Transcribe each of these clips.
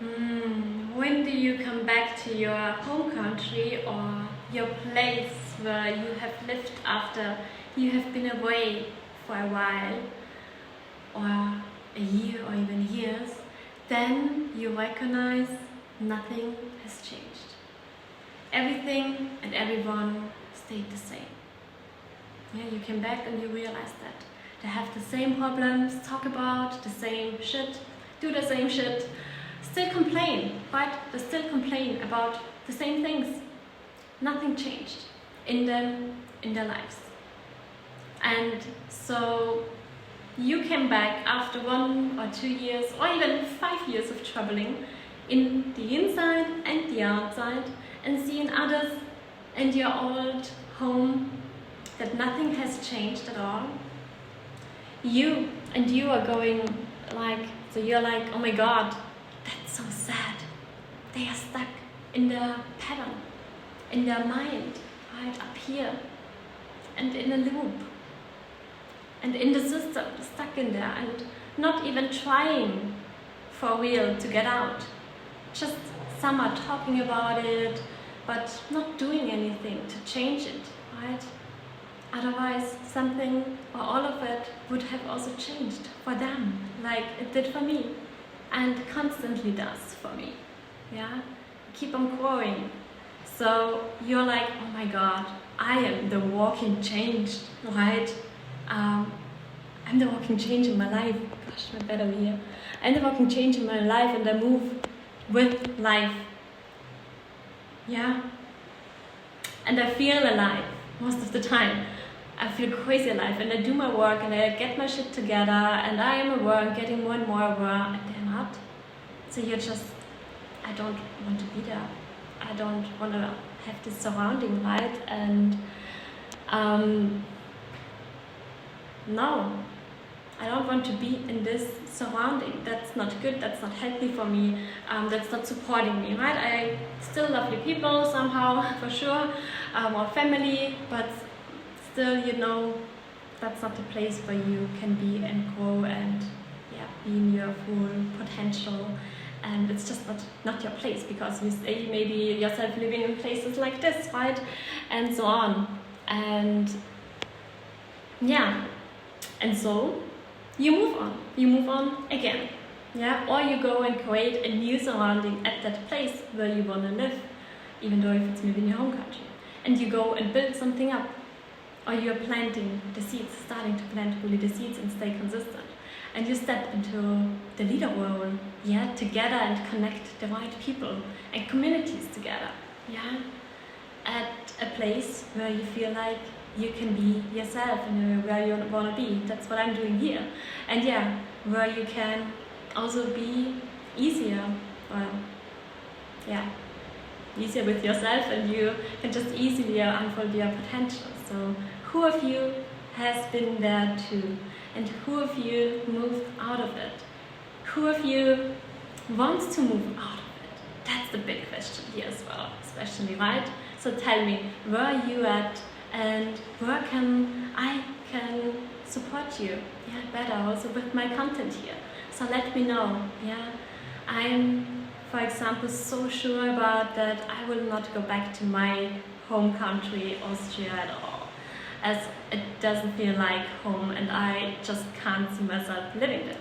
When do you come back to your home country or your place where you have lived after you have been away for a while, or a year or even years? Then you recognize nothing has changed. Everything and everyone stayed the same. Yeah, you came back and you realize that they have the same problems, talk about the same shit, do the same shit, still complain, right? They still complain about the same things. Nothing changed in them, in their lives. And so you came back after 1 or 2 years or even 5 years of traveling in the inside and the outside, and seeing others in your old home that nothing has changed at all. You are going like, so you're like, oh my god, that's so sad. They are stuck in their pattern, in their mind, right up here, and in a loop, and in the system, stuck in there, and not even trying for real to get out. Just some are talking about it, but not doing anything to change it, right? Otherwise, something or all of it would have also changed for them, like it did for me, and constantly does for me. Yeah, keep on growing. So you're like, oh my god, I am the walking change, right? I'm the walking change in my life. Gosh, my bed over here. I'm the walking change in my life, and I move with life. Yeah, and I feel alive most of the time. I feel crazy alive, and I do my work, and I get my shit together, and I am aware, getting more and more aware, and they're not. So you're just, I don't want to be there. I don't want to have this surrounding light, and no, I don't want to be in this surrounding. That's not good, that's not healthy for me, that's not supporting me, right? I still love the people somehow, for sure, or family, but still, you know, that's not the place where you can be and grow and be in your full potential. And it's just not your place, because you say maybe yourself living in places like this, right? And so on. And yeah, and so you move on again. Yeah, or you go and create a new surrounding at that place where you want to live, even though if it's maybe in your home country. And you go and build something up. Or you're planting the seeds, starting to plant really the seeds and stay consistent. And you step into the leader role, together, and connect the right people and communities together, at a place where you feel like you can be yourself and where you want to be. That's what I'm doing here. And where you can also be easier, easier with yourself, and you can just easily unfold your potential. So who of you has been there too? And who of you moved out of it? Who of you wants to move out of it? That's the big question here as well, especially, right? So tell me, where are you at, and where I can support you better also with my content here. So let me know. I'm, for example, so sure about that I will not go back to my home country, Austria, at all, as it doesn't feel like home, and I just can't see myself living there.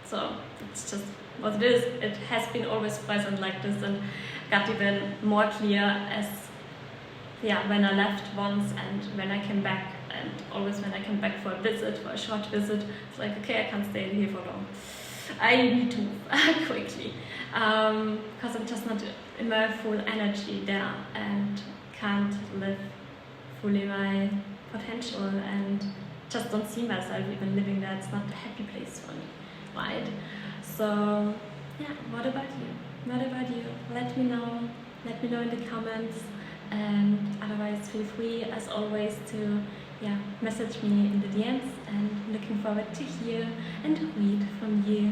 So it's just what it is. It has been always present like this, and got even more clear as when I left once and when I came back, and always when I came back for a visit, for a short visit, it's like, okay, I can't stay here for long. I need to move quickly, because I'm just not in my full energy there, and can't live fully my potential, and just don't see myself even living there. It's not a happy place for me, right? So what about you? What about you? Let me know in the comments, and otherwise feel free as always to message me in the DMs, and looking forward to hear and read from you.